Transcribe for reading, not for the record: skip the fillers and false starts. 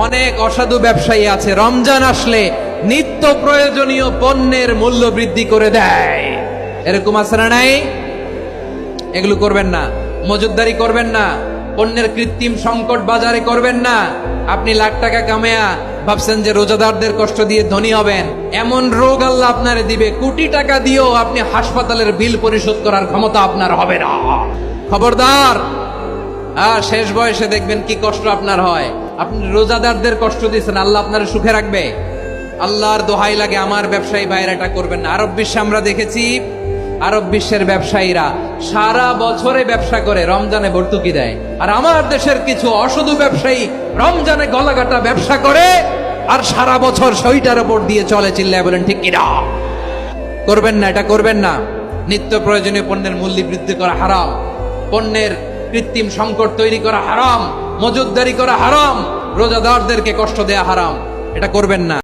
অনেক অসাধু ব্যবসায়ী আছে রমজান আসলে নিত্য প্রয়োজনীয় পণ্যের মূল্য বৃদ্ধি করে দেয়। এরকম আছে না নাই? এগুলো করবেন না, মজুতদারি করবেন না, পণ্যের কৃত্রিম সংকট বাজারে করবেন না। আপনি লাখ টাকা কামায়া ভাবছেন যে রোজাদারদের কষ্ট দিয়ে ধনী হবেন, এমন রোগ আল্লাহ আপনারে দিবে, কোটি টাকা দিয়েও আপনি হাসপাতালের বিল পরিশোধ করার ক্ষমতা আপনার হবে না। খবরদার। শেষ বয়সে দেখবেন কি কষ্ট আপনার হয়। আপনি রোজাদারদের কষ্ট দিচ্ছেন, আল্লাহ আপনার সুখে রাখবে? আল্লাহর দোহাই লাগে আমার ব্যবসায়ী ভাইরা এটা করবেন না। আরব বিশ্বে আমরা দেখেছি, আরব বিশ্বের ব্যবসায়ীরা সারা বছরে ব্যবসা করে, রমজানে ভর্তুকি দেয়। আর আমার দেশের কিছু অসাধু ব্যবসায়ী রমজানে গলাকাটা ব্যবসা করে আর সারা বছর সইটার উপর দিয়ে চলে। চিল্লায় বলেন ঠিক কিনা? করবেন না, এটা করবেন না। নিত্য প্রয়োজনীয় পণ্যের মূল্য বৃদ্ধি করা হারাম, পণ্যের কৃত্রিম সংকট তৈরি করা হারাম, মজুতদারি করা হারাম, রোজাদারদেরকে কষ্ট দেয়া হারাম। এটা করবেন না।